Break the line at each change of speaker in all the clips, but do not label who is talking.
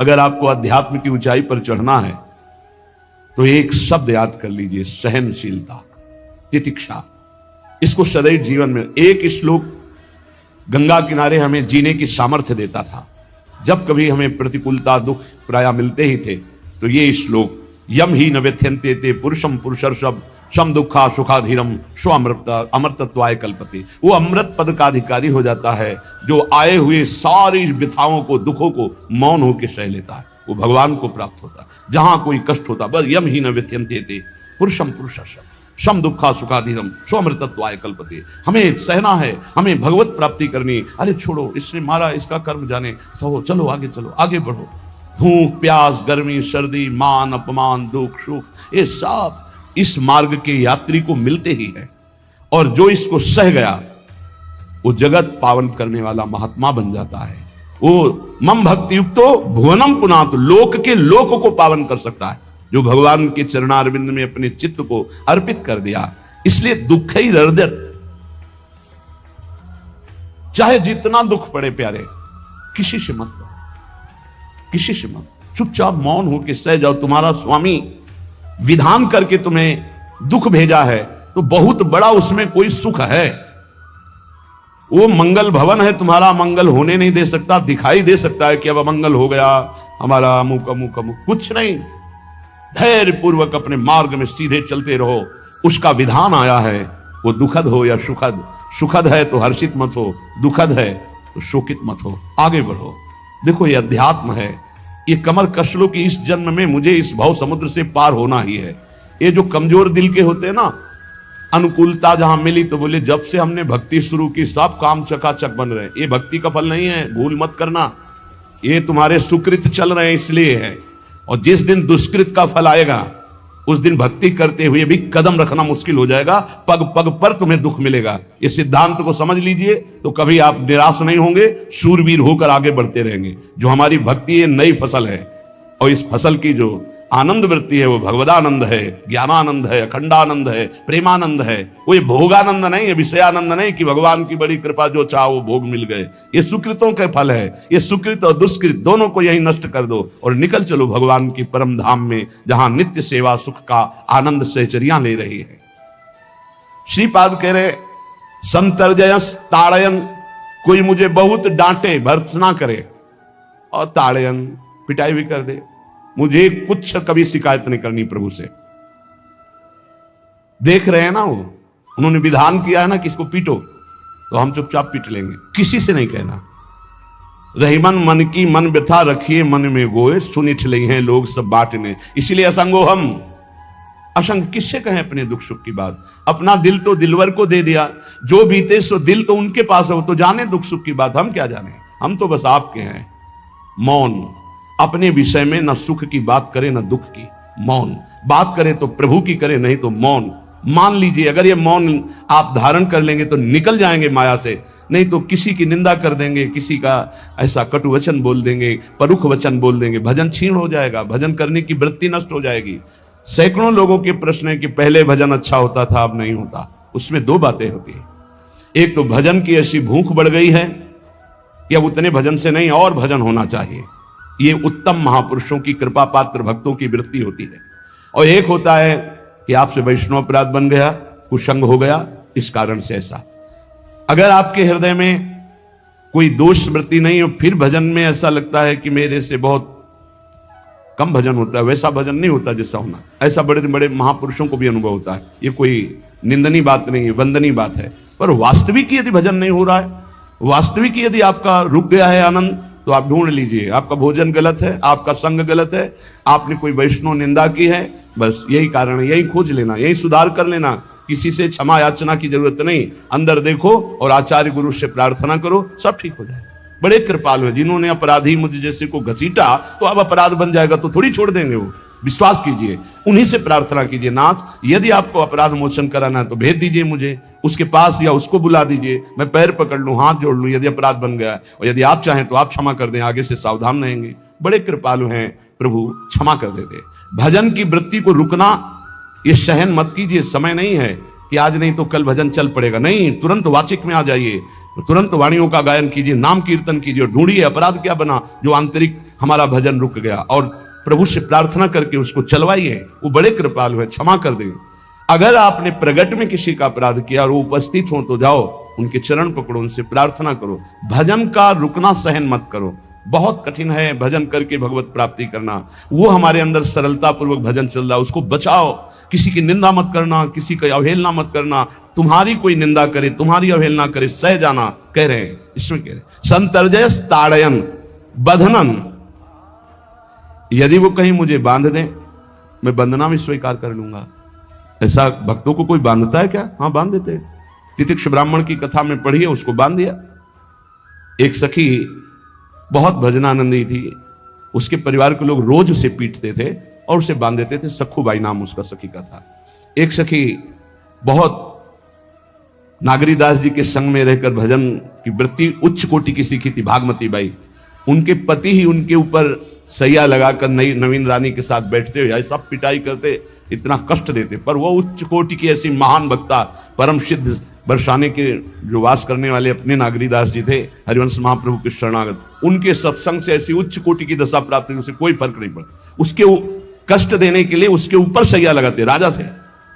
अगर आपको अध्यात्म की ऊंचाई पर चढ़ना है तो एक शब्द याद कर लीजिए, सहनशीलता, तितिक्षा। इसको सदैव जीवन में, एक श्लोक गंगा किनारे हमें जीने की सामर्थ्य देता था। जब कभी हमें प्रतिकूलता दुख प्राय मिलते ही थे तो ये श्लोक, यम ही न व्यथ्यन्ते ते पुरुषम पुरुषर्षभ सम दुखा सुखाधीरम स्व अमृतत्वाय कल्पते। वो अमृत पद का अधिकारी हो जाता है जो आए हुए सारी व्यथाओं को, दुखों को मौन होकर सह लेता है, वो भगवान को प्राप्त होता है। जहां कोई कष्ट होता, बस यम ही न व्यथ्यन्ते ते पुरुषम पुरुषर्षभ सम दुखा सुखाधीरम स्व अमृतत्वाय कल्पते। हमें सहना है, हमें भगवत प्राप्ति करनी। अरे छोड़ो, इसने मारा, इसका कर्म जाने, चलो आगे, चलो आगे बढ़ो। भूख प्यास गर्मी सर्दी मान अपमान दुख सुख, ये सब इस मार्ग के यात्री को मिलते ही है। और जो इसको सह गया वो जगत पावन करने वाला महात्मा बन जाता है। वो मम भक्ति युक्तो भुवनम पुनातु, लोक के लोक को पावन कर सकता है जो भगवान के चरणारविंद में अपने चित्त को अर्पित कर दिया। इसलिए दुख ही हृदय, चाहे जितना दुख पड़े प्यारे, किसी से मत लो, किसी से मत, चुपचाप मौन होकर सह जाओ। तुम्हारा स्वामी विधान करके तुम्हें दुख भेजा है तो बहुत बड़ा उसमें कोई सुख है। वो मंगल भवन है, तुम्हारा मंगल होने नहीं दे सकता। दिखाई दे सकता है कि अब अमंगल हो गया हमारा, अमुक अमुक अमुक, कुछ नहीं। धैर्य पूर्वक अपने मार्ग में सीधे चलते रहो। उसका विधान आया है, वो दुखद हो या सुखद, सुखद है तो हर्षित मत हो, दुखद है तो शोकित मत हो, आगे बढ़ो। देखो ये अध्यात्म है। ये कमर कस लो कि इस जन्म में मुझे इस भव समुद्र से पार होना ही है। ये जो कमजोर दिल के होते हैं ना, अनुकूलता जहां मिली तो बोले जब से हमने भक्ति शुरू की सब काम चकाचक बन रहे हैं। ये भक्ति का फल नहीं है, भूल मत करना। ये तुम्हारे सुकृत चल रहे हैं इसलिए है। और जिस दिन दुष्कृत का फल आएगा उस दिन भक्ति करते हुए भी कदम रखना मुश्किल हो जाएगा, पग पग पर तुम्हें दुख मिलेगा। इस सिद्धांत को समझ लीजिए तो कभी आप निराश नहीं होंगे, शूरवीर होकर आगे बढ़ते रहेंगे। जो हमारी भक्ति है नई फसल है, और इस फसल की जो आनंद वृत्ति है वो भगवदानंद है, ज्ञानानंद है, अखंडानंद है, प्रेमानंद है। वो ये भोगानंद नहीं है, विषयानंद नहीं कि भगवान की बड़ी कृपा जो चाहो वो भोग मिल गए। ये सुकृतों के फल है। ये सुकृत और दुष्कृत दोनों को यही नष्ट कर दो और निकल चलो भगवान की परम धाम में, जहां नित्य सेवा सुख का आनंद सहचरियां ले रही है। श्रीपाद कह रहे, संतर्जयस ताड़यन, कोई मुझे बहुत डांटे भर्त्सना करे और ताड़यन पिटाई भी कर दे, मुझे कुछ कभी शिकायत नहीं करनी प्रभु से। देख रहे हैं ना, वो उन्होंने विधान किया है ना कि इसको पीटो, तो हम चुपचाप पीट लेंगे, किसी से नहीं कहना। रहीमन मन की मन व्यथा रखिए मन में गोए, सुनिठ ले हैं लोग सब बांटने। इसीलिए असंगो हम, असंग किससे कहें अपने दुख सुख की बात। अपना दिल तो दिलवर को दे दिया, जो बीते सो दिल तो उनके पास है, वो तो जाने दुख सुख की बात, हम क्या जाने। हम तो बस आपके हैं। मौन, अपने विषय में न सुख की बात करे न दुख की, मौन बात करे तो प्रभु की करे, नहीं तो मौन। मान लीजिए अगर ये मौन आप धारण कर लेंगे तो निकल जाएंगे माया से, नहीं तो किसी की निंदा कर देंगे, किसी का ऐसा कटु वचन बोल देंगे, परुख वचन बोल देंगे, भजन छीण हो जाएगा, भजन करने की वृत्ति नष्ट हो जाएगी। सैकड़ों लोगों के प्रश्न है कि पहले भजन अच्छा होता था अब नहीं होता। उसमें दो बातें होती है, एक तो भजन की ऐसी भूख बढ़ गई है कि अब उतने भजन से नहीं और भजन होना चाहिए। ये उत्तम महापुरुषों की कृपा पात्र भक्तों की वृत्ति होती है। और एक होता है कि आपसे वैष्णव अपराध बन गया, कुसंग हो गया, इस कारण से ऐसा। अगर आपके हृदय में कोई दोष स्मृति नहीं हो, फिर भजन में ऐसा लगता है कि मेरे से बहुत कम भजन होता है, वैसा भजन नहीं होता जैसा होना। ऐसा बड़े बड़े महापुरुषों को भी अनुभव होता है। ये कोई निंदनीय बात नहीं है, वंदनीय बात है। पर वास्तविक यदि भजन नहीं हो रहा है, वास्तविक यदि आपका रुक गया है आनंद, तो आप ढूंढ लीजिए आपका भोजन गलत है, आपका संग गलत है, आपने कोई वैष्णव निंदा की है, बस यही कारण है। यही खोज लेना, यही सुधार कर लेना। किसी से क्षमा याचना की जरूरत नहीं, अंदर देखो और आचार्य गुरु से प्रार्थना करो, सब ठीक हो जाएगा। बड़े कृपालु है, जिन्होंने अपराधी मुझ जैसे को घसीटा तो अब अपराध बन जाएगा तो थोड़ी छोड़ देंगे वो। विश्वास कीजिए, उन्हीं से प्रार्थना कीजिए, नाथ यदि आपको अपराध मोचन कराना है तो भेज दीजिए मुझे उसके पास, या उसको बुला दीजिए, मैं पैर पकड़ लूं, हाथ जोड़ लूं यदि अपराध बन गया है। और यदि आप चाहें तो आप क्षमा कर दें, आगे से सावधान रहेंगे। बड़े कृपालु हैं प्रभु, क्षमा कर देते। भजन की वृत्ति को रुकना, ये सहन मत कीजिए। समय नहीं है कि आज नहीं तो कल भजन चल पड़ेगा, नहीं, तुरंत वाचिक में आ जाइए, तुरंत वाणियों का गायन कीजिए, नाम कीर्तन कीजिए और ढूंढिए अपराध क्या बना जो आंतरिक हमारा भजन रुक गया, और प्रभु से प्रार्थना करके उसको चलवाइए, वो बड़े कृपालु है, क्षमा कर देंगे। अगर आपने प्रगट में किसी का अपराध किया और वो उपस्थित हो तो जाओ, उनके चरण पकड़ो, उनसे प्रार्थना करो। भजन का रुकना सहन मत करो। बहुत कठिन है भजन करके भगवत प्राप्ति करना। वो हमारे अंदर सरलता पूर्वक भजन चल रहा है, उसको बचाओ। किसी की निंदा मत करना, किसी की अवहेलना मत करना। तुम्हारी कोई निंदा करे, तुम्हारी अवहेलना करे, सह जाना, कह रहे हैं, इसमें कह रहे हैं संतर्जय ताड़यन बंधनन। यदि वो कहीं मुझे बांध दें, मैं बंधना भी स्वीकार कर लूंगा। ऐसा भक्तों को कोई बांधता है क्या? हाँ, बांध देते हैं। तितिक्ष ब्राह्मण की कथा में पढ़िए, उसको बांध दिया। एक सखी बहुत भजनानंदी थी, उसके परिवार के लोग रोज उसे पीटते थे और उसे बांध देते थे। सखूबाई नाम उसका सखी का था। एक सखी बहुत नागरीदास जी के संग में रहकर भजन की वृत्ति उच्च कोटि की सीखी थी, भागमती बाई। उनके पति ही उनके ऊपर सैया लगाकर नई नवीन रानी के साथ बैठते हुए सब पिटाई करते, इतना कष्ट देते, पर वो उच्च कोटि की ऐसी महान वक्ता, परम सिद्ध बरसाने के जो वास करने वाले अपने नागरीदास जी थे, हरिवंश महाप्रभु के शरणागत, उनके सत्संग से ऐसी उच्च कोटि की दशा प्राप्त हुई, उसे कोई फर्क नहीं पड़ा। उसके कष्ट देने के लिए उसके ऊपर सैया लगाते, राजा थे,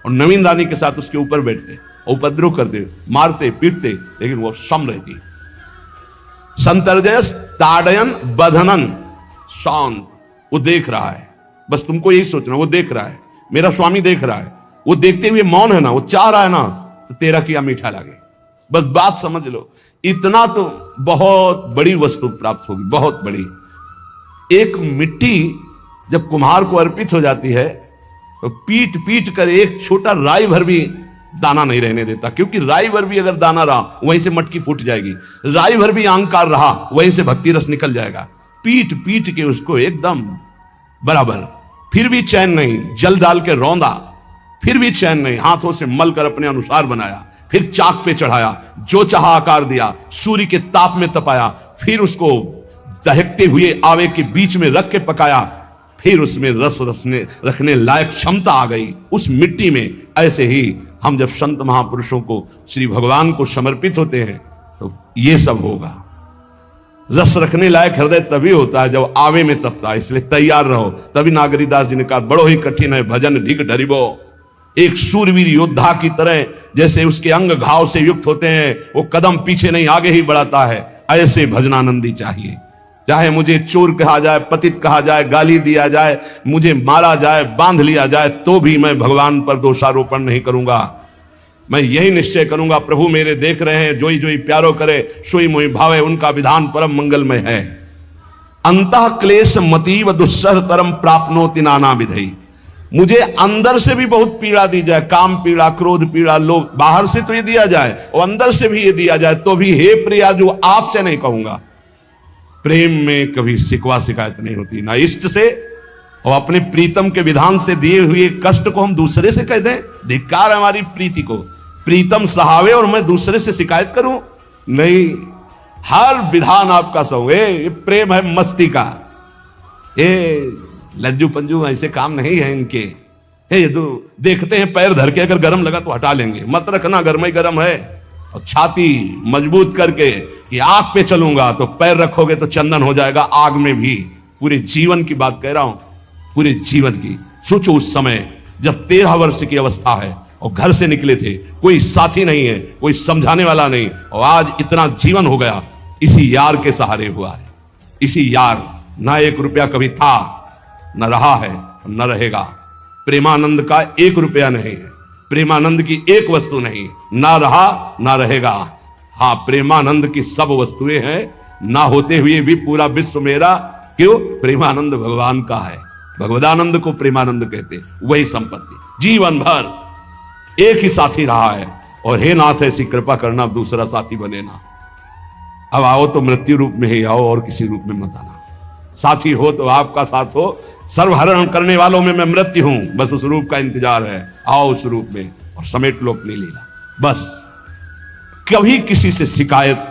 और नवीन रानी के साथ उसके ऊपर बैठते, उपद्रव करते, मारते पीटते, लेकिन वो सम रहती। संतर्जय ताड़यन बंधनन, शांत। वो देख रहा है, बस तुमको यही सोचना, वो देख रहा है, मेरा स्वामी देख रहा है। वो देखते हुए मौन है ना, वो चाह रहा है ना, तो तेरा किया मीठा लगे। बस बात समझ लो, इतना तो बहुत बड़ी वस्तु प्राप्त होगी, बहुत बड़ी। एक मिट्टी जब कुम्हार को अर्पित हो जाती है तो पीट पीट कर एक छोटा राई भर भी दाना नहीं रहने देता, क्योंकि राई भर भी अगर दाना रहा वहीं से मटकी फूट जाएगी, राई भर भी अहंकार रहा वहीं से भक्ति रस निकल जाएगा। पीट पीट के उसको एकदम बराबर, फिर भी चैन नहीं, जल डाल के रौंदा, फिर भी चैन नहीं, हाथों से मल कर अपने अनुसार बनाया, फिर चाक पे चढ़ाया, जो चाहा आकार दिया, सूर्य के ताप में तपाया, फिर उसको दहकते हुए आवे के बीच में रख के पकाया, फिर उसमें रस रखने लायक क्षमता आ गई उस मिट्टी में। ऐसे ही हम जब संत महापुरुषों को, श्री भगवान को समर्पित होते हैं तो ये सब होगा। रस रखने लायक हृदय तभी होता है जब आवे में तपता है, इसलिए तैयार रहो। तभी नागरीदास जी ने कहा, बड़ो ही कठिन है भजन ढिग डरिबो। एक सूरवीर योद्धा की तरह जैसे उसके अंग घाव से युक्त होते हैं, वो कदम पीछे नहीं आगे ही बढ़ाता है, ऐसे भजनानंदी चाहिए। चाहे मुझे चोर कहा जाए, पतित कहा जाए, गाली दिया जाए, मुझे मारा जाए, बांध लिया जाए, तो भी मैं भगवान पर दोषारोपण नहीं करूंगा। मैं यही निश्चय करूंगा, प्रभु मेरे देख रहे हैं, जोई जोई प्यारो करे सोई मोई भावे, उनका विधान परम मंगलमय है। अंतः क्लेश मतीव दुस्सह तरम प्राप्नोति नाना विधि। मुझे अंदर से भी बहुत पीड़ा दी जाए, काम पीड़ा, क्रोध पीड़ा, लोग बाहर से तो ये दिया जाए और अंदर से भी ये दिया जाए, तो भी हे प्रिया जो आपसे नहीं कहूंगा। प्रेम में कभी शिकवा शिकायत नहीं होती, ना इष्ट से, और अपने प्रीतम के विधान से दिए हुए कष्ट को हम दूसरे से कह दें, धिक्कार है हमारी प्रीति को। प्रीतम सहावे और मैं दूसरे से शिकायत करूं? नहीं, हर विधान आपका सहो। ये प्रेम है मस्ती का, ये लज्जू पंजू ऐसे काम नहीं है इनके। ये तो देखते हैं पैर धर के, अगर गर्म लगा तो हटा लेंगे, मत रखना गर्म ही गर्म है। और छाती मजबूत करके कि आग पे चलूंगा, तो पैर रखोगे तो चंदन हो जाएगा आग में भी। पूरे जीवन की बात कह रहा हूं, पूरे जीवन की। सोचो उस समय जब 13 वर्ष की अवस्था है और घर से निकले थे, कोई साथी नहीं है, कोई समझाने वाला नहीं, और आज इतना जीवन हो गया, इसी यार के सहारे हुआ है। इसी यार, ना 1 रुपया कभी था, न रहा है, न रहेगा। प्रेमानंद का 1 रुपया नहीं है, प्रेमानंद की 1 वस्तु नहीं, ना रहा ना रहेगा। हाँ, प्रेमानंद की सब वस्तुएं हैं, ना होते हुए भी पूरा विश्व मेरा। क्यों? प्रेमानंद भगवान का है। भगवदानंद को प्रेमानंद कहते, वही संपत्ति। जीवन भर एक ही साथी रहा है, और हे नाथ ऐसी कृपा करना, अब दूसरा साथी बने ना। अब आओ तो मृत्यु रूप में ही आओ, और किसी रूप में मत आना। साथी हो तो आपका साथ हो, सर्वहरण करने वालों में मैं मृत्यु हूं, बस उस रूप का इंतजार है। आओ उस रूप में और समेट लो अपनी लीला। बस कभी किसी से शिकायत,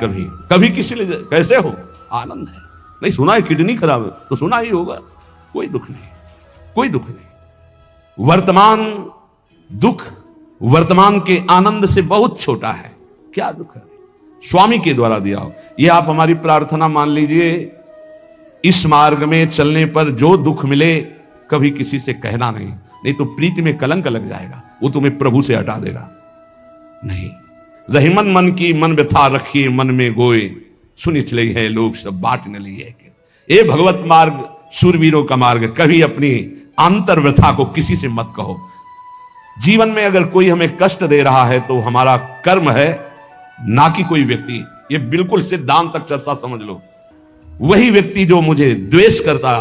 कभी किसी ने कैसे हो, आनंद है। नहीं सुना है किडनी खराब है तो सुना ही होगा, कोई दुख नहीं, कोई दुख नहीं। वर्तमान दुख वर्तमान के आनंद से बहुत छोटा है। क्या दुख है? स्वामी के द्वारा दिया हो। ये आप हमारी प्रार्थना मान लीजिए, इस मार्ग में चलने पर जो दुख मिले कभी किसी से कहना नहीं, नहीं तो प्रीति में कलंक लग जाएगा, वो तुम्हें प्रभु से हटा देगा। नहीं, रहीमन मन की मन व्यथा रखिए मन में गोए, सुनि चले है लोग सब बाट न लिए। ये भगवत मार्ग सूरवीरों का मार्ग। कभी अपनी आंतर व्यथा को किसी से मत कहो। जीवन में अगर कोई हमें कष्ट दे रहा है तो हमारा कर्म है, ना कि कोई व्यक्ति। ये बिल्कुल सिद्धांत तक चर्चा समझ लो। वही व्यक्ति जो मुझे द्वेष करता,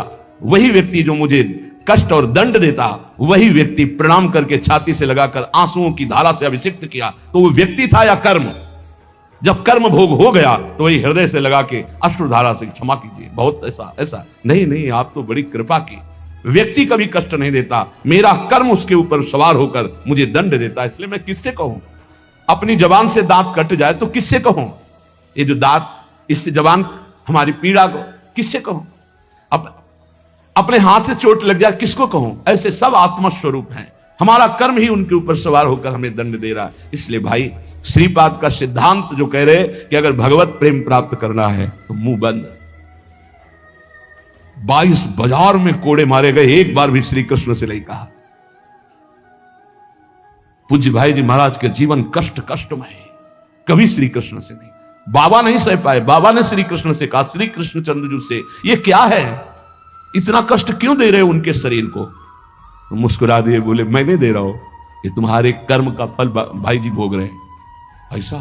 वही व्यक्ति जो मुझे कष्ट और दंड देता, वही व्यक्ति प्रणाम करके छाती से लगाकर आंसुओं की धारा से अभिषिक्त किया, तो वो व्यक्ति था या कर्म? जब कर्म भोग हो गया तो वही हृदय से लगा के अश्रुधारा से क्षमा कीजिए, बहुत ऐसा नहीं, आप तो बड़ी कृपा की। व्यक्ति कभी कष्ट नहीं देता, मेरा कर्म उसके ऊपर सवार होकर मुझे दंड देता, इसलिए मैं किससे कहूं? अपनी जबान से दांत कट जाए तो किससे कहूं? ये जो दांत, इससे जबान हमारी पीड़ा को किससे कहूं? अपने हाथ से चोट लग जाए किसको कहूं? ऐसे सब आत्मा स्वरूप हैं, हमारा कर्म ही उनके ऊपर सवार होकर हमें दंड दे रहा है। इसलिए भाई श्रीपाद का सिद्धांत जो कह रहे कि अगर भगवत प्रेम प्राप्त करना है तो मुंह बंद। 22 बाजार में कोड़े मारे गए, एक बार भी श्री कृष्ण से नहीं कहा। पूज्य भाई जी महाराज के जीवन कष्टमय, कभी श्री कृष्ण से नहीं। बाबा नहीं सह पाए, बाबा ने श्री कृष्ण से कहा, श्री कृष्ण चंद्रजू से, ये क्या है, इतना कष्ट क्यों दे रहे हो उनके शरीर को? मुस्कुरा दिए, बोले मैं नहीं दे रहा हूं, ये तुम्हारे कर्म का फल भाई जी भोग रहे हैं। ऐसा?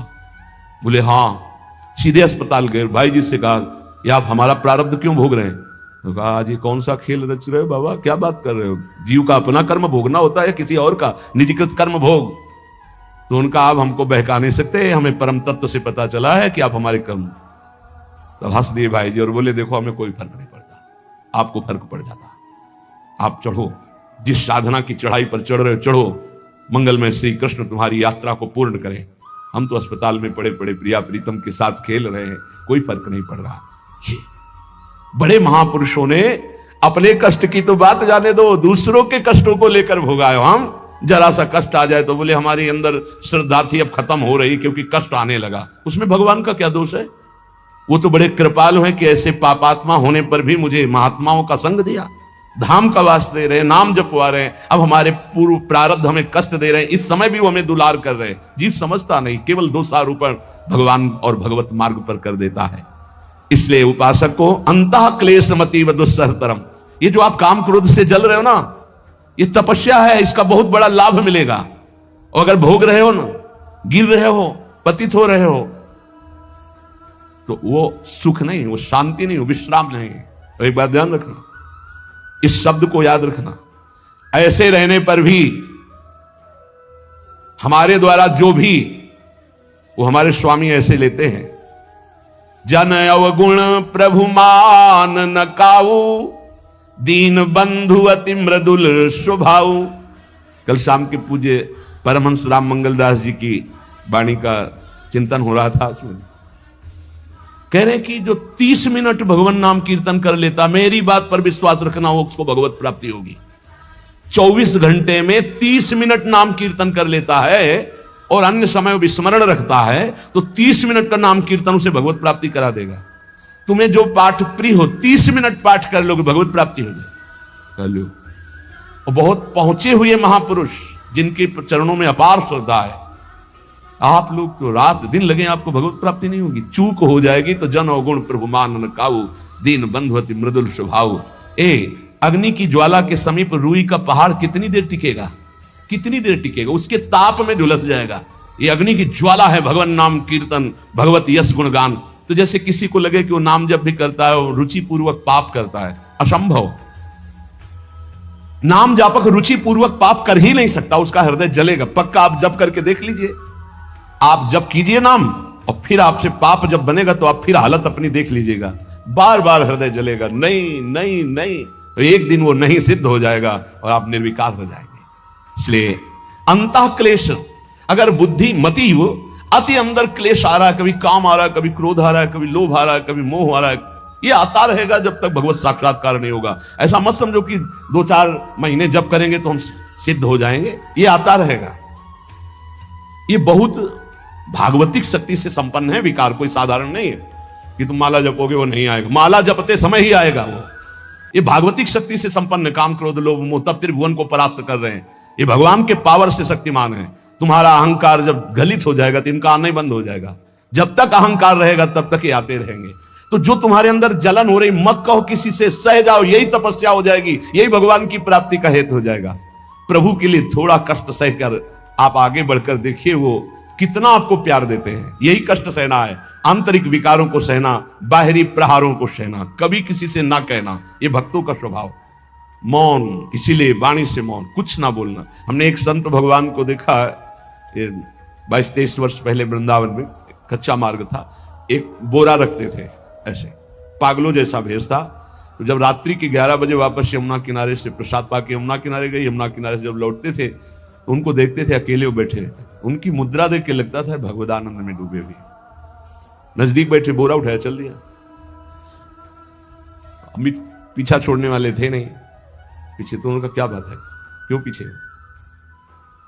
बोले हाँ। सीधे अस्पताल गए, भाई जी से कहा ये आप हमारा प्रारब्ध क्यों भोग रहे हैं? तो कहा आज ये कौन सा खेल रच रहे हो बाबा, क्या बात कर रहे हो? जीव का अपना कर्म भोगना होता है, किसी और का निजीकृत कर्म भोग? तो उनका आप हमको बहका नहीं सकते, हमें परम तत्व से पता चला है कि आप हमारे कर्म। तब हंस दिए भाई जी और बोले देखो हमें कोई फर्क नहीं पड़ता, आपको फर्क पड़ जाता। आप चढ़ो, जिस साधना की चढ़ाई पर चढ़ रहे हो चढ़ो, मंगलमय श्री कृष्ण तुम्हारी यात्रा को पूर्ण करें। हम तो अस्पताल में पड़े पड़े प्रिया प्रीतम के साथ खेल रहे हैं, कोई फर्क नहीं पड़ रहा। ये बड़े महापुरुषों ने अपने कष्ट की तो बात जाने दो, दूसरों के कष्टों को लेकर भोगाए। हम जरा सा कष्ट आ जाए तो बोले हमारी अंदर श्रद्धा थी अब खत्म हो रही क्योंकि कष्ट आने लगा। उसमें भगवान का क्या दोष है? वो तो बड़े कृपालु हैं कि ऐसे पापात्मा होने पर भी मुझे महात्माओं का संग दिया, धाम का वास दे रहे, नाम जपवा रहे हैं। अब हमारे पूर्व प्रारब्ध हमें कष्ट दे रहे हैं, इस समय भी वो हमें दुलार कर रहे हैं। जीव समझता नहीं, केवल दोषारोपण भगवान और भगवत मार्ग पर कर देता है। इसलिए उपासक को अंतः क्लेशमति व दुस्सहतरम, ये जो आप काम क्रोध से जल रहे हो ना, ये तपस्या है, इसका बहुत बड़ा लाभ मिलेगा। और अगर भोग रहे हो ना, गिर रहे हो, पतित हो रहे हो, तो वो सुख नहीं, वो शांति नहीं, वो विश्राम नहीं है। तो एक बात ध्यान रखना, इस शब्द को याद रखना। ऐसे रहने पर भी हमारे द्वारा जो भी, वो हमारे स्वामी ऐसे लेते हैं, जन अवगुण प्रभु मान न काऊ, दीन बंधु अति मृदुल स्वभाव। कल शाम के पूज्य परमहंस राम मंगलदास जी की वाणी का चिंतन हो रहा था, उसमें कह रहे कि जो 30 मिनट भगवान नाम कीर्तन कर लेता, मेरी बात पर विश्वास रखना, हो उसको भगवत प्राप्ति होगी। 24 घंटे में 30 मिनट नाम कीर्तन कर लेता है और अन्य समय विस्मरण रखता है, तो 30 मिनट का नाम कीर्तन उसे भगवत प्राप्ति करा देगा। तुम्हें जो पाठ प्रिय हो 30 मिनट पाठ कर लोगे, भगवत प्राप्ति हो जाए कर लो। और बहुत पहुंचे हुए महापुरुष जिनके चरणों में अपार श्रद्धा है, आप लोग तो रात दिन लगे आपको भगवत प्राप्ति नहीं होगी। चूक हो जाएगी तो जन अवगुण प्रभु मान न काऊ, दीन बंधु अति मृदुल स्वभाव। अग्नि की ज्वाला के समीप रुई का पहाड़ कितनी देर टिकेगा? कितनी देर टिकेगा? उसके ताप में झुलस जाएगा। ये अग्नि की ज्वाला है भगवान नाम कीर्तन, भगवत यश गुणगान। तो जैसे किसी को लगे कि वो नाम जब भी करता है वो रुचि पूर्वक पाप करता है, असंभव। नाम जापक रुचि पूर्वक पाप कर ही नहीं सकता, उसका हृदय जलेगा पक्का। आप जप करके देख लीजिए, आप जप कीजिए नाम और फिर आपसे पाप जब बनेगा तो आप फिर हालत अपनी देख लीजिएगा, बार बार हृदय जलेगा, नहीं नहीं नहीं। तो एक दिन वो नहीं सिद्ध हो जाएगा और आप निर्विकार हो जाएंगे। इसलिए अंतः क्लेश, अगर बुद्धि मति हो, अति अंदर क्लेश आ रहा है, कभी काम आ रहा है, कभी क्रोध आ रहा है, कभी लोभ आ रहा है, कभी मोह आ रहा है, ये आता रहेगा जब तक भगवत साक्षात्कार नहीं होगा। ऐसा मत समझो कि 2-4 महीने जप करेंगे तो हम सिद्ध हो जाएंगे, ये आता रहेगा। ये बहुत भागवतिक शक्ति से संपन्न है विकार, कोई साधारण नहीं है। कि तुम माला जपोगे वो नहीं आएगा, माला जपते समय ही आएगा वो। ये भागवतिक शक्ति से संपन्न, काम क्रोध लोभ मोह तब त्रिभुवन को परास्त कर रहे हैं। ये भगवान के पावर से शक्तिमान है। तुम्हारा अहंकार जब गलित हो जाएगा तो इनका आना ही बंद हो जाएगा। जब तक अहंकार रहेगा तब तक ये आते रहेंगे। तो जो तुम्हारे अंदर जलन हो रही, मत कहो किसी से, सह जाओ, यही तपस्या हो जाएगी, यही भगवान की प्राप्ति का हेतु हो जाएगा। प्रभु के लिए थोड़ा कष्ट सहकर आप आगे बढ़कर देखिए वो कितना आपको प्यार देते हैं। यही कष्ट सहना है, आंतरिक विकारों को सहना, बाहरी प्रहारों को सहना, कभी किसी से ना कहना, ये भक्तों का स्वभाव। मौन, इसीलिए वाणी से मौन, कुछ ना बोलना। हमने एक संत भगवान को देखा है, 22-23 वर्ष पहले वृंदावन में, कच्चा मार्ग था, एक बोरा रखते थे ऐसे, पागलों जैसा भेष था। तो जब रात्रि के 11 बजे वापस यमुना किनारे से प्रसाद पाके यमुना किनारे गए, यमुना किनारे से जब लौटते थे तो उनको देखते थे अकेले वो बैठे रहते। उनकी मुद्रा देख के लगता था भगवदानंद में डूबे हुए। नजदीक बैठे, बोरा उठाया, चल दिया। अमित पीछा छोड़ने वाले थे नहीं पीछे, तो उनका क्या बात है, क्यों पीछे?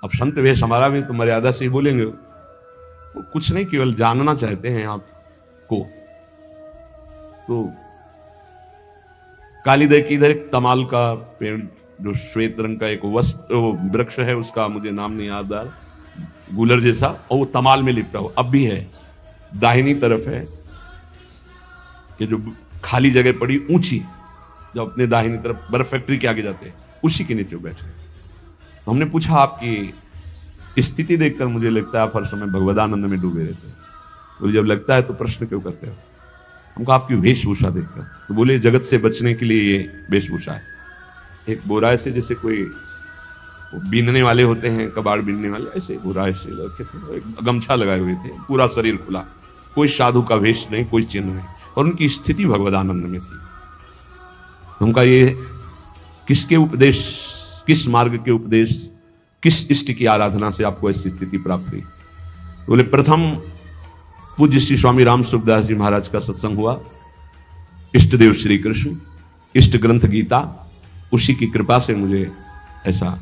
अब संत वेश हमारा भी तो मर्यादा से ही बोलेंगे, वो कुछ नहीं, केवल जानना चाहते हैं आपको। तो कालीदय की इधर एक तमाल का पेड़, जो श्वेत रंग का एक वृक्ष है, उसका मुझे नाम नहीं याद आ रहा, गूलर जैसा, और वो तमाल में लिपटा हुआ अब भी है। दाहिनी तरफ है ये जो खाली जगह पड़ी ऊंची, जो अपने दाहिनी तरफ बर्फ फैक्ट्री के आगे जाते हैं, उसी के नीचे बैठे। तो हमने पूछा आपकी स्थिति देखकर मुझे लगता है आप हर समय भगवदानंद में डूबे रहते हैं। बोले जब लगता है तो प्रश्न क्यों करते हो? हमको आपकी वेशभूषा देखकर। तो बोले जगत से बचने के लिए ये वेशभूषा है। एक बोरा ऐसे जैसे कोई बीनने वाले होते हैं, कबाड़ बीनने वाले, ऐसे बोरा ऐसे रखे थे, एक गमछा लगाए हुए थे, पूरा शरीर खुला, कोई साधु का वेश नहीं, कोई चिन्ह नहीं, और उनकी स्थिति भगवदानंद में थी। उनका ये किसके उपदेश, किस मार्ग के उपदेश, किस इष्ट की आराधना से आपको ऐसी स्थिति प्राप्त हुई? बोले प्रथम पूज्य श्री स्वामी राम सुखदास जी महाराज का सत्संग हुआ, इष्ट देव श्री कृष्ण, इष्ट ग्रंथ गीता, उसी की कृपा से मुझे ऐसा,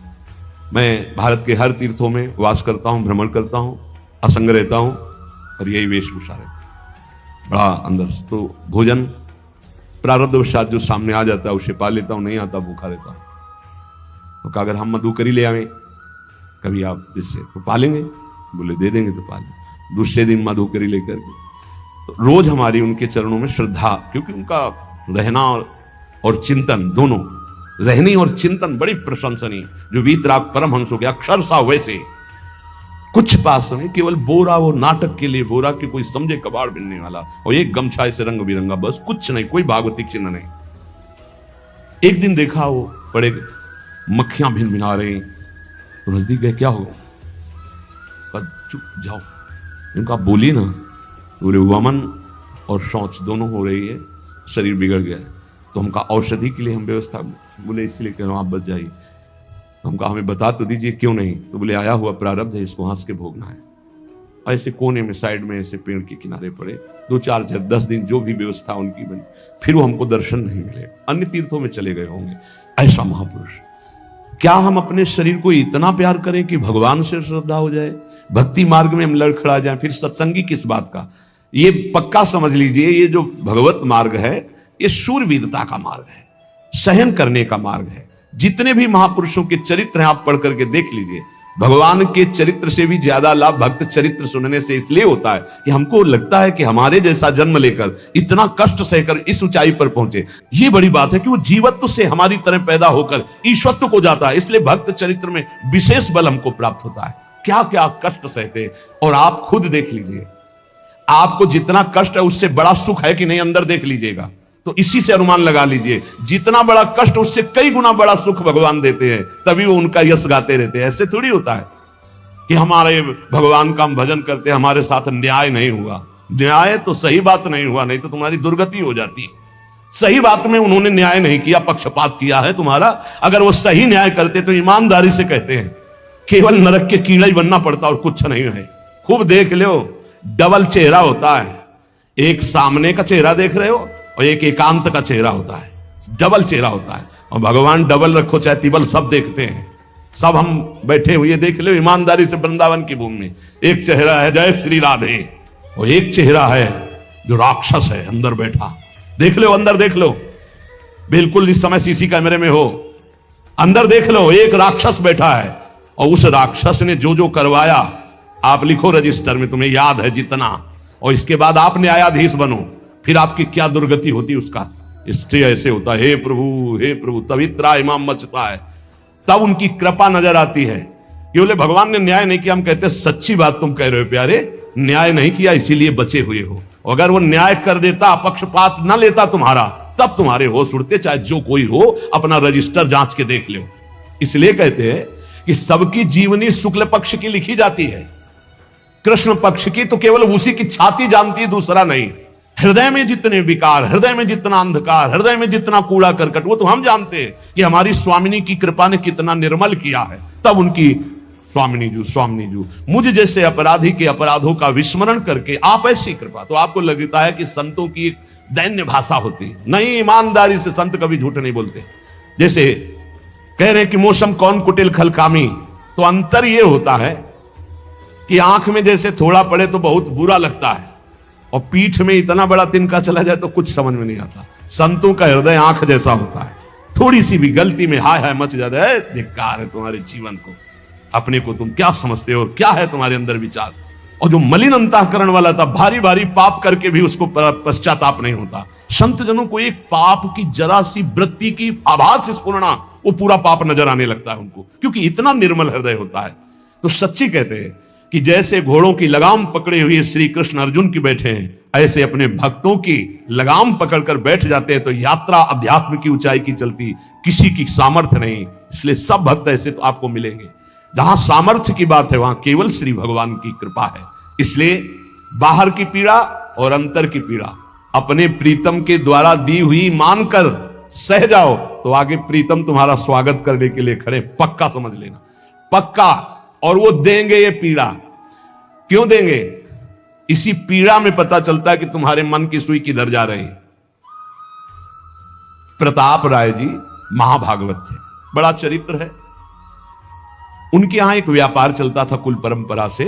मैं भारत के हर तीर्थों में वास करता हूं, भ्रमण करता हूं, असंग रहता हूं, और यही वेशभूषा रहता बड़ा अंदर से। तो भोजन प्रारब्धवशात जो सामने आ जाता है उसे पा लेता हूं, नहीं आता भूखा रहता हूं। तो अगर हम मधुकरी ले आवे कभी आप जिससे, तो पालेंगे? बोले दे देंगे तो पालेंगे। दूसरे दिन मधुकरी लेकर के, तो रोज हमारी उनके चरणों में श्रद्धा, क्योंकि उनका रहना और चिंतन दोनों, रहनी और चिंतन बड़ी प्रशंसनीय। जो वीतराग परमहंस हो गया, अक्षर सा वैसे, कुछ पास नहीं, केवल बोरा, वो नाटक के लिए बोरा के कोई समझे कबाड़ बिनने वाला, और एक गमछा ऐसे रंग बिरंगा, बस कुछ नहीं, कोई भागवतिक चिन्ह नहीं। एक दिन देखा वो बड़े मक्खियां भिन भिना रही, तो नजदीक गए, क्या होगा? चुप जाओ, इनका बोली ना, बोले वमन और शौच दोनों हो रही है, शरीर बिगड़ गया है, तो हमका औषधि के लिए हम व्यवस्था, बोले इसलिए कह रहा हूं आप बच जाइए। हमका हमें बता तो दीजिए क्यों नहीं? तो बोले आया हुआ प्रारब्ध है, इसको हंस के भोगना है। ऐसे कोने में साइड में ऐसे पेड़ के किनारे पड़े, 2-4-10 दिन जो भी व्यवस्था उनकी बनी, फिर वो हमको दर्शन नहीं मिले, अन्य तीर्थों में चले गए होंगे। ऐसा महापुरुष, क्या हम अपने शरीर को इतना प्यार करें कि भगवान से श्रद्धा हो जाए, भक्ति मार्ग में हम लड़खड़ा जाए, फिर सत्संगी किस बात का? ये पक्का समझ लीजिए, ये जो भगवत मार्ग है ये शूरवीरता का मार्ग है, सहन करने का मार्ग है। जितने भी महापुरुषों के चरित्र हैं आप पढ़ करके देख लीजिए, भगवान के चरित्र से भी ज्यादा लाभ भक्त चरित्र सुनने से इसलिए होता है कि हमको लगता है कि हमारे जैसा जन्म लेकर इतना कष्ट सहकर इस ऊंचाई पर पहुंचे, ये बड़ी बात है कि वो जीवत्व से हमारी तरह पैदा होकर ईश्वरत्व को जाता है। इसलिए भक्त चरित्र में विशेष बल हमको प्राप्त होता है। क्या क्या कष्ट सहते, और आप खुद देख लीजिए, आपको जितना कष्ट है उससे बड़ा सुख है कि नहीं, अंदर देख लीजिएगा तो इसी से अनुमान लगा लीजिए, जितना बड़ा कष्ट उससे कई गुना बड़ा सुख भगवान देते हैं, तभी वो उनका यश गाते रहते हैं। ऐसे थोड़ी होता है कि हमारे भगवान का हम भजन करते, हमारे साथ अन्याय नहीं हुआ। न्याय तो सही बात नहीं हुआ, नहीं तो तुम्हारी दुर्गति हो जाती है। सही बात में उन्होंने न्याय नहीं किया, पक्षपात किया है तुम्हारा। अगर वो सही न्याय करते तो ईमानदारी से कहते हैं, केवल नरक के कीड़ा ही बनना पड़ता और कुछ नहीं है। खूब देख लो, डबल चेहरा होता है, एक सामने का चेहरा देख रहे हो और एक एकांत का चेहरा होता है, डबल चेहरा होता है। और भगवान डबल रखो चाहे तिबल, सब देखते हैं। सब हम बैठे हुए देख लो ईमानदारी से वृंदावन की भूमि में, एक चेहरा है जय श्री राधे, और एक चेहरा है जो राक्षस है अंदर बैठा, देख लो अंदर देख लो, बिल्कुल इस समय सीसी कैमरे में हो, अंदर देख लो, एक राक्षस बैठा है और उस राक्षस ने जो जो करवाया आप लिखो रजिस्टर में, तुम्हें याद है जितना, और इसके बाद आप न्यायाधीश बनो, फिर आपकी क्या दुर्गति होती उसका। इससे ऐसे होता है, हे प्रभु, तभी त्राहिमाम मचता है, तब उनकी कृपा नजर आती है कि बोले भगवान ने न्याय नहीं किया। हम कहते सच्ची बात तुम कह रहे हो प्यारे, न्याय नहीं किया इसीलिए बचे हुए हो, अगर वो न्याय कर देता, पक्षपात न लेता तुम्हारा, तब तुम्हारे होश उड़ते, चाहे जो कोई हो, अपना रजिस्टर जांच के देख लो। इसलिए कहते हैं कि सबकी जीवनी शुक्ल पक्ष की लिखी जाती है, कृष्ण पक्ष की तो केवल उसी की छाती जानती है, दूसरा नहीं। हृदय में जितने विकार, हृदय में जितना अंधकार, हृदय में जितना कूड़ा करकट, वो तो हम जानते हैं कि हमारी स्वामिनी की कृपा ने कितना निर्मल किया है। तब उनकी स्वामिनी जू मुझ जैसे अपराधी के अपराधों का विस्मरण करके आप ऐसी कृपा, तो आपको लगता है कि संतों की एक दैन्य भाषा होती नहीं, ईमानदारी से संत कभी झूठ नहीं बोलते। जैसे कह रहे हैं कि मौसम कौन कुटिल खलकामी, तो अंतर यह होता है कि आंख में जैसे थोड़ा पड़े तो बहुत बुरा लगता है, और पीठ में इतना बड़ा तिनका चला जाए तो कुछ समझ में नहीं आता। संतों का हृदय आंख जैसा होता है, थोड़ी सी भी गलती में हाय हाय मच जाता है, धिक्कार है तुम्हारे जीवन को, अपने को तुम क्या समझते हो और क्या है तुम्हारे अंदर विचार। और जो मलिन अंतःकरण वाला था, भारी भारी पाप करके भी उसको पश्चाताप नहीं होता। संत जनों को एक पाप की जरा सी वृत्ति की आभास स्फुरना, वो पूरा पाप नजर आने लगता है उनको, क्योंकि इतना निर्मल हृदय होता है। तो सच्ची कहते हैं कि जैसे घोड़ों की लगाम पकड़े हुए श्री कृष्ण अर्जुन की बैठे हैं, ऐसे अपने भक्तों की लगाम पकड़कर बैठ जाते हैं, तो यात्रा अध्यात्म की ऊंचाई की चलती, किसी की सामर्थ्य नहीं। इसलिए सब भक्त ऐसे तो आपको मिलेंगे। जहां सामर्थ्य की बात है वहां केवल श्री भगवान की कृपा है। इसलिए बाहर की पीड़ा और अंतर की पीड़ा अपने प्रीतम के द्वारा दी हुई मानकर सह जाओ, तो आगे प्रीतम तुम्हारा स्वागत करने के लिए खड़े, पक्का समझ लेना, पक्का। और वो देंगे ये पीड़ा, क्यों देंगे? इसी पीड़ा में पता चलता है कि तुम्हारे मन की सुई किधर जा रही है। प्रताप राय जी महाभागवत थे, बड़ा चरित्र है। उनके यहां एक व्यापार चलता था कुल परंपरा से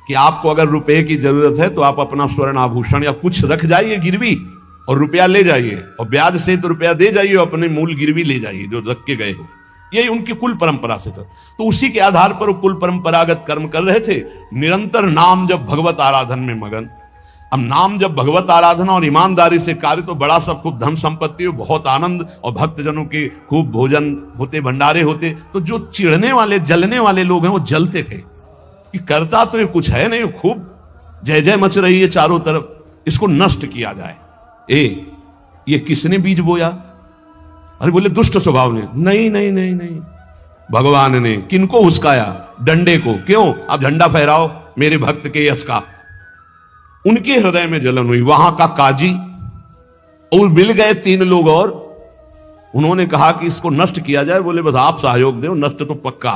कि आपको अगर रुपए की जरूरत है तो आप अपना स्वर्ण आभूषण या कुछ रख जाइए गिरवी, और रुपया ले जाइए, और ब्याज से तो रुपया दे जाइए, और अपने मूल गिरवी ले जाइए जो रख के गए हो। यही उनकी कुल परंपरा से था। तो उसी के आधार पर वो कुल परंपरागत कर्म कर रहे थे, निरंतर नाम जब भगवत आराधन में मगन। अब नाम जब भगवत आराधना और ईमानदारी से कार्य, तो बड़ा सब खूब धन संपत्ति, बहुत आनंद, और भक्तजनों के खूब भोजन होते, भंडारे होते। तो जो चिढ़ने वाले जलने वाले लोग हैं वो जलते थे कि करता तो ये कुछ है नहीं, खूब जय जय मच रही है चारों तरफ, इसको नष्ट किया जाए। ये किसने बीज बोया? अरे बोले दुष्ट स्वभाव ने। नहीं नहीं नहीं नहीं, भगवान ने। किनको हुस्काया? डंडे को। क्यों? अब झंडा फहराओ मेरे भक्त के यश का। उनके हृदय में जलन हुई। वहां का काजी और मिल गए 3 लोग, और उन्होंने कहा कि इसको नष्ट किया जाए। बोले बस आप सहयोग दो, नष्ट तो पक्का।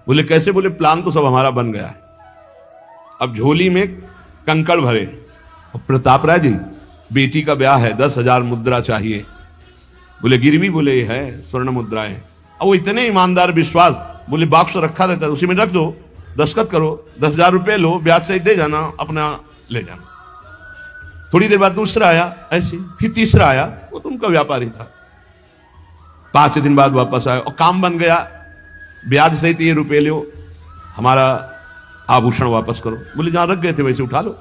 बोले कैसे? बोले प्लान तो सब हमारा बन गया है। अब झोली में कंकड़ भरे, प्रताप राय जी बेटी का ब्याह है, 10,000 मुद्रा चाहिए। बोले गिरवी? बोले है स्वर्ण मुद्राएं। अब वो इतने ईमानदार विश्वास, बोले बॉक्स रखा रहता है उसी में रख दो, दस्तखत करो, 10,000 रुपए लो, ब्याज से दे जाना, अपना ले जाना। थोड़ी देर बाद दूसरा आया ऐसे, फिर तीसरा आया, वो तो उनका व्यापारी था। 5 दिन बाद वापस आया और काम बन गया, ब्याज सहित ये रुपए लो, हमारा आभूषण वापस करो। बोले जहां रख गए थे वैसे उठा लो।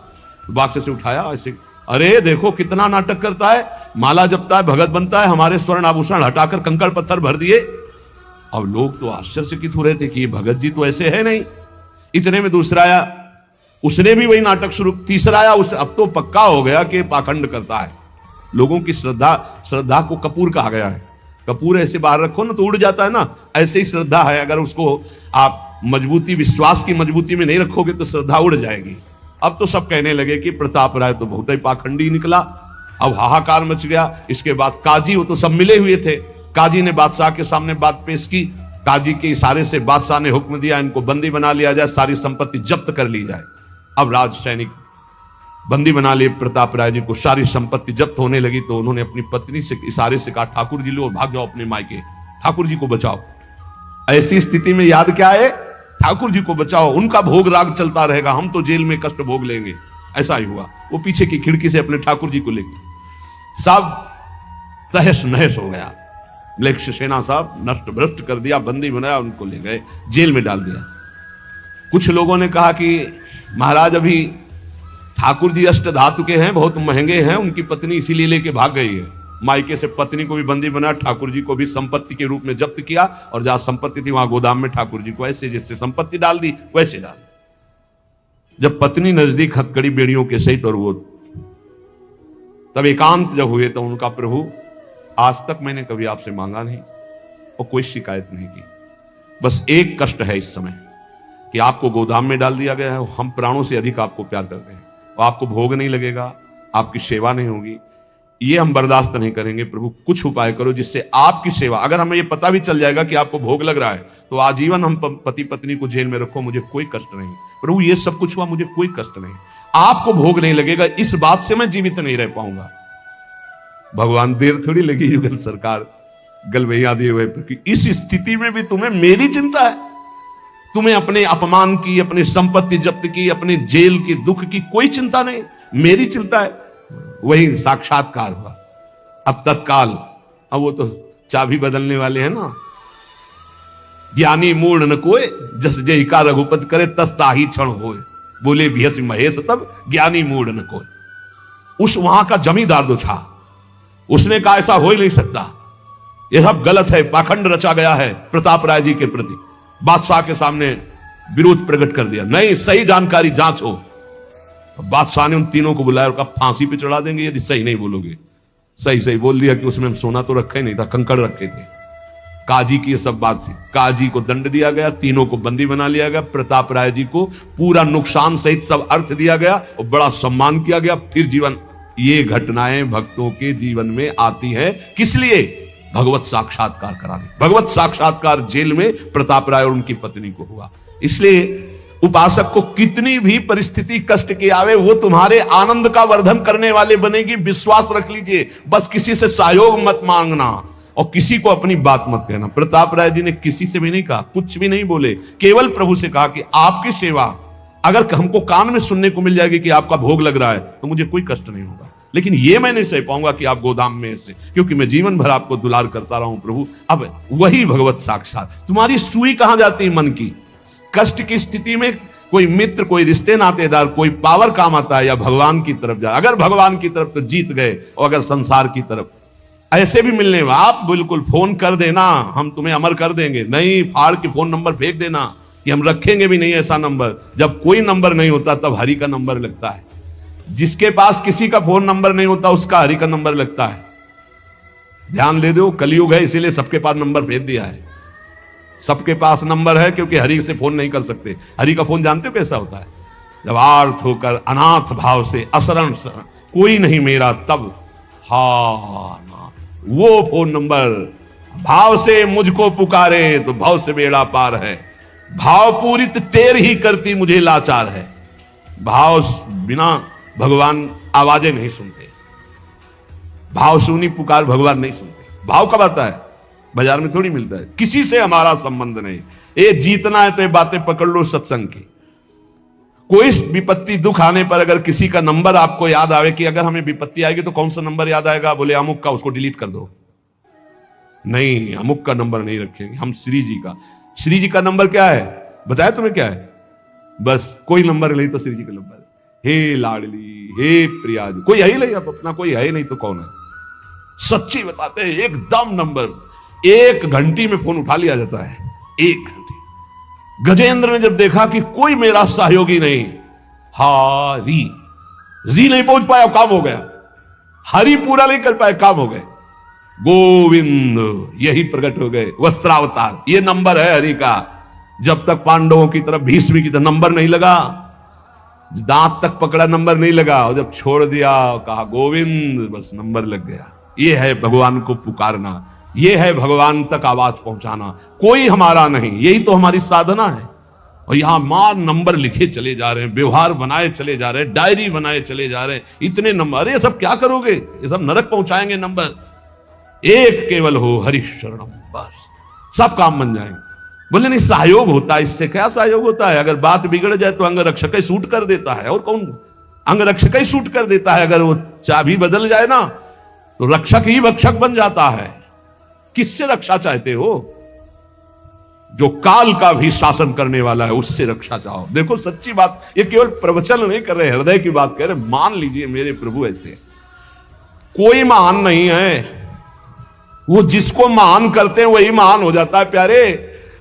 बॉक्स से उठाया ऐसे, अरे देखो कितना नाटक करता है, माला जपता है, भगत बनता है, हमारे स्वर्ण आभूषण हटाकर कंकड़ पत्थर भर दिए। अब लोग तो आश्चर्यचकित हो रहे थे कि ये भगत जी तो ऐसे है नहीं। इतने में दूसरा आया, उसने भी वही नाटक शुरू। तीसरा आया, उसे अब तो पक्का हो गया कि पाखंड करता है। लोगों की श्रद्धा को कपूर कहा गया है। कपूर ऐसे बाहर रखो ना तो उड़ जाता है ना, ऐसे ही श्रद्धा है। अगर उसको आप मजबूती, विश्वास की मजबूती में नहीं रखोगे तो श्रद्धा उड़ जाएगी। अब तो सब कहने लगे कि प्रताप राय तो बहुत ही पाखंडी निकला। अब हाहाकार मच गया। इसके बाद काजी, वो तो सब मिले हुए थे, काजी ने बादशाह के सामने बात पेश की। काजी के इशारे से बादशाह ने हुक्म दिया इनको बंदी बना लिया जाए, सारी संपत्ति जब्त कर ली जाए। अब राज सैनिक बंदी बना लिए प्रताप राय जी को, सारी संपत्ति जब्त होने लगी। तो उन्होंने अपनी पत्नी से इशारे से कहा ठाकुर जी लो और भाग जाओ अपने मायके, ठाकुर जी को बचाओ। ऐसी स्थिति में याद क्या है? ठाकुर जी को बचाओ, उनका भोग राग चलता रहेगा, हम तो जेल में कष्ट भोग लेंगे। ऐसा ही हुआ। वो पीछे की खिड़की से अपने ठाकुर जी को लेके सब तहस नहस हो गया। म्लेच्छ सेना साहब नष्ट भ्रष्ट कर दिया, बंदी बनाया, उनको ले गए, जेल में डाल दिया। कुछ लोगों ने कहा कि महाराज अभी ठाकुर जी अष्ट धातु के हैं, बहुत महंगे हैं, उनकी पत्नी इसीलिए लेके भाग गई है। मायके से पत्नी को भी बंदी बनाया, ठाकुर जी को भी संपत्ति के रूप में जब्त किया, और जहां संपत्ति थी वहां गोदाम में ठाकुर जी को ऐसे जैसे संपत्ति डाल दी वैसे डाल दी। जब पत्नी नजदीक हथकड़ी बेड़ियों के सहित और वो तब एकांत जब हुए तो उनका प्रभु आज तक मैंने कभी आपसे मांगा नहीं और कोई शिकायत नहीं की, बस एक कष्ट है इस समय कि आपको गोदाम में डाल दिया गया है, हम प्राणों से अधिक आपको प्यार करते हैं और आपको भोग नहीं लगेगा, आपकी सेवा नहीं होगी, ये हम बर्दाश्त नहीं करेंगे। प्रभु कुछ उपाय करो जिससे आपकी सेवा, अगर हमें ये पता भी चल जाएगा कि आपको भोग लग रहा है तो आजीवन हम पति पत्नी को जेल में रखो, मुझे कोई कष्ट नहीं। प्रभु ये सब कुछ हुआ, मुझे कोई कष्ट नहीं, आपको भोग नहीं लगेगा, इस बात से मैं जीवित नहीं रह पाऊंगा। भगवान देर थोड़ी लगी युगल सरकार गलवैया दिए हुए, इस स्थिति में भी तुम्हें मेरी चिंता है, तुम्हें अपने अपमान की, अपनी संपत्ति जब्त की, अपने जेल की दुख की कोई चिंता नहीं, मेरी चिंता है। वही साक्षात्कार हुआ। अब तत्काल, अब वो तो चाबी बदलने वाले हैं ना, ज्ञानी मूढ़ न कोय जस जय का रघुपत करे तस ताही क्षण होए, बोले भियस महेश तब ज्ञानी मूढ़ न कोय। उस वहां का जमींदार जो था उसने कहा ऐसा हो ही नहीं सकता, यह सब गलत है, पाखंड रचा गया है प्रताप राय जी के प्रति। बादशाह के सामने विरोध प्रकट कर दिया, नहीं सही जानकारी जांच हो। बादशाह ने उन तीनों को बुलाया और कहा फांसी पे चढ़ा देंगे यदि सही नहीं बोलोगे। सही सही बोल दिया कि उसमें हम सोना तो रखा ही नहीं था, कंकड़ रखे थे। काजी की ये सब बात थी। काजी को दंड दिया गया, तीनों को बंदी बना लिया गया, प्रताप राय जी को पूरा नुकसान सहित सब अर्थ दिया गया और बड़ा सम्मान किया गया। फिर जीवन, ये घटनाएं भक्तों के जीवन में आती है किस लिए? भगवत साक्षात्कार कराने। भगवत साक्षात्कार जेल में प्रताप राय और उनकी पत्नी को हुआ। इसलिए उपासक को कितनी भी परिस्थिति कष्ट की आवे, वो तुम्हारे आनंद का वर्धन करने वाले बनेगी, विश्वास रख लीजिए। बस किसी से सहयोग मत मांगना और किसी को अपनी बात मत कहना। प्रताप राय जी ने किसी से भी नहीं कहा, कुछ भी नहीं बोले, केवल प्रभु से कहा कि आपकी सेवा अगर हमको कान में सुनने को मिल जाएगी कि आपका भोग लग रहा है तो मुझे कोई कष्ट नहीं होगा, लेकिन ये मैं नहीं सह पाऊंगा कि आप गोदाम में ऐसे, क्योंकि मैं जीवन भर आपको दुलार करता रहा हूं प्रभु। अब वही भगवत साक्षात। तुम्हारी सुई कहां जाती है? मन की। कष्ट की स्थिति में कोई मित्र, कोई रिश्ते नातेदार, कोई पावर काम आता है या भगवान की तरफ जा। अगर भगवान की तरफ तो जीत गए, और अगर संसार की तरफ ऐसे भी मिलने में आप बिल्कुल फोन कर देना, हम तुम्हें अमर कर देंगे, नहीं फाड़ के फोन नंबर फेंक देना कि हम रखेंगे भी नहीं ऐसा नंबर। जब कोई नंबर नहीं होता तब हरि का नंबर लगता है। जिसके पास किसी का फोन नंबर नहीं होता उसका हरि का नंबर लगता है। ध्यान दे दो, कलयुग है इसीलिए सबके पास नंबर भेज दिया है। सबके पास नंबर है क्योंकि हरि से फोन नहीं कर सकते। हरि का फोन जानते हो कैसा होता है? जब आर्थ होकर अनाथ भाव से असरण कोई नहीं मेरा, तब हा नाथ, वो फोन नंबर। भाव से मुझको पुकारे तो भाव से बेड़ा पार है, भाव पूरित टेर ही करती मुझे लाचार है। भाव बिना भगवान आवाजें नहीं सुनते, भाव सुनी पुकार भगवान नहीं सुनते। भाव कब आता है? बाजार में थोड़ी मिलता है। किसी से हमारा संबंध नहीं। ये जीतना है तो ये बातें पकड़ लो सत्संग की। कोई विपत्ति दुख आने पर अगर किसी का नंबर आपको याद आवे कि अगर हमें विपत्ति आएगी तो कौन सा नंबर याद आएगा? बोले अमुक का, उसको डिलीट कर दो। नहीं, अमुक का नंबर नहीं रखेंगे हम, श्री जी का। श्री जी का नंबर क्या है बताया तुम्हें? क्या है? बस कोई नंबर नहीं तो श्री जी का नंबर। हे लाडली, हे प्रिया, कोई है ही नहीं, अब अपना कोई है ही नहीं तो कौन है? सच्ची बताते हैं, एकदम नंबर। 1 घंटी में फोन उठा लिया जाता है, 1 घंटी। गजेंद्र ने जब देखा कि कोई मेरा सहयोगी नहीं, हरी री नहीं पहुंच पाया, काम हो गया। हरि पूरा नहीं कर पाए, काम हो गए। गोविंद यही प्रकट हो गए, वस्त्रावतार। ये नंबर है हरि का। जब तक पांडवों की तरफ, भीष्म की तरफ नंबर नहीं लगा, दांत तक पकड़ा नंबर नहीं लगा, और जब छोड़ दिया कहा गोविंद, बस नंबर लग गया। ये है भगवान को पुकारना, ये है भगवान तक आवाज पहुंचाना। कोई हमारा नहीं, यही तो हमारी साधना है। और यहां मार नंबर लिखे चले जा रहे हैं, व्यवहार बनाए चले जा रहे हैं, डायरी बनाए चले जा रहे हैं, इतने नंबर। अरे ये सब क्या करोगे? ये सब नरक पहुंचाएंगे नंबर। एक केवल हो हरि शरणम, बस सब काम बन जाएंगे। बोले नहीं, सहयोग होता है। इससे क्या सहयोग होता है? अगर बात बिगड़ जाए तो अंग रक्षक सूट कर देता है, और कौन? अंगरक्षक ही सूट कर देता है, अगर वो चाबी बदल जाए ना तो रक्षक ही भक्षक बन जाता है। किससे रक्षा चाहते हो? जो काल का भी शासन करने वाला है उससे रक्षा चाहो। देखो सच्ची बात, ये केवल प्रवचन नहीं कर रहे, हृदय की बात कह रहे। मान लीजिए मेरे प्रभु ऐसे कोई महान नहीं है, वो जिसको महान करते हैं वही महान हो जाता है प्यारे।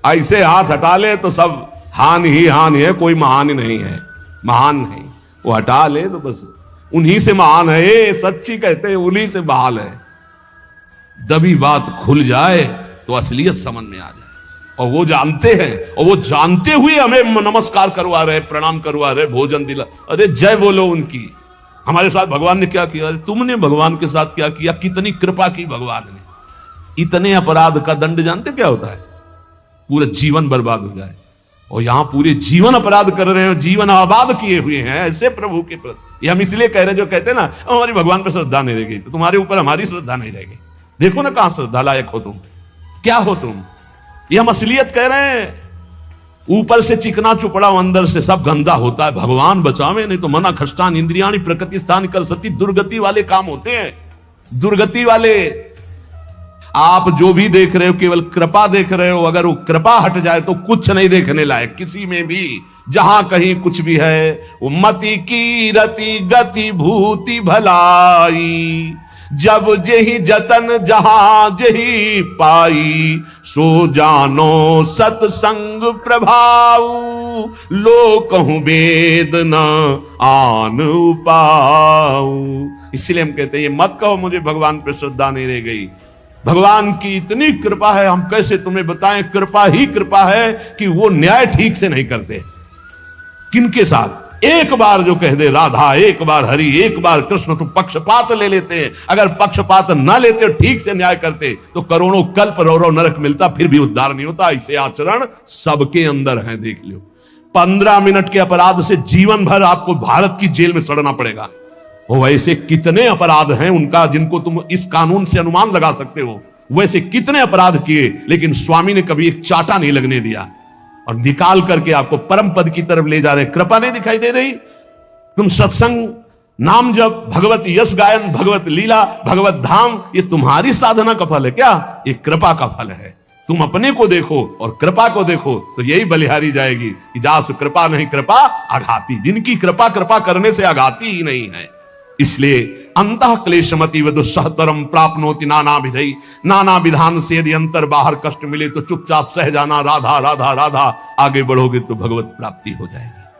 ऐसे हाथ हटा ले तो सब हानि ही हानि है, कोई महान ही नहीं है, महान नहीं। वो हटा ले तो बस उन्हीं से महान है, ये सच्ची कहते हैं उन्हीं से बहाल है। दबी बात खुल जाए तो असलियत समझ में आ जाए, और वो जानते हैं, और वो जानते हुए हमें नमस्कार करवा रहे, प्रणाम करवा रहे, भोजन दिला। अरे जय बोलो उनकी। हमारे साथ भगवान ने क्या किया? अरे तुमने भगवान के साथ क्या किया? कितनी कृपा की भगवान ने। इतने अपराध का दंड जानते क्या होता है? पूरा जीवन बर्बाद हो जाए। और यहां पूरे जीवन अपराध कर रहे हो, जीवन आबाद किए हुए हैं ऐसे प्रभु के प्रति। ये हम इसलिए कह रहे हैं, जो कहते हैं ना हमारी भगवान पर श्रद्धा नहीं रहेगी तो तुम्हारे ऊपर हमारी श्रद्धा नहीं रहेगी। देखो ना कहां श्रद्धा लायक हो तुम, क्या हो तुम। ये हम असलियत कह रहे हैं। ऊपर से चिकना चुपड़ा, अंदर से सब गंदा होता है। भगवान बचावे, नहीं तो मना खष्टान इंद्रियाणि प्रकृति स्थान कर सती। दुर्गति वाले काम होते हैं, दुर्गति वाले। आप जो भी देख रहे हो केवल कृपा देख रहे हो। अगर वो कृपा हट जाए तो कुछ नहीं देखने लायक किसी में भी। जहां कहीं कुछ भी है वो मति की रति गति भूति भलाई। जब जेहि जतन जहां जेहि पाई, सो जानो सत्संग प्रभाव। लो कहूं वेद न आन पाऊ। इसलिए हम कहते हैं ये मत कहो मुझे भगवान पे श्रद्धा नहीं रह गई। भगवान की इतनी कृपा है, हम कैसे तुम्हें बताएं। कृपा ही कृपा है कि वो न्याय ठीक से नहीं करते। किनके साथ? एक बार जो कह दे राधा, एक बार हरि, एक बार कृष्ण, तो पक्षपात ले लेते हैं। अगर पक्षपात ना लेते, ठीक से न्याय करते तो करोड़ों कल्प रौरव नरक मिलता, फिर भी उद्धार नहीं होता। ऐसे आचरण सबके अंदर है, देख लो। 15 मिनट के अपराध से जीवन भर आपको भारत की जेल में सड़ना पड़ेगा। वो ऐसे कितने अपराध हैं उनका, जिनको तुम इस कानून से अनुमान लगा सकते हो। वैसे कितने अपराध किए, लेकिन स्वामी ने कभी एक चाटा नहीं लगने दिया, और निकाल करके आपको परम पद की तरफ ले जा रहे। कृपा नहीं दिखाई दे रही? तुम सत्संग, नाम जप, भगवत यश गायन, भगवत लीला, भगवत धाम, ये तुम्हारी साधना का फल है क्या? ये कृपा का फल है। तुम अपने को देखो और कृपा को देखो तो यही बलिहारी जाएगी कि जासु कृपा नहीं कृपा आघाती। जिनकी कृपा कृपा करने से आघाती ही नहीं है। इसलिए अंतः क्लेशमति व दुस्सहतरम प्राप्नोति नाना विधि। नाना विधान से यदि अंतर बाहर कष्ट मिले तो चुपचाप सह जाना, राधा राधा राधा। आगे बढ़ोगे तो भगवत प्राप्ति हो जाएगी।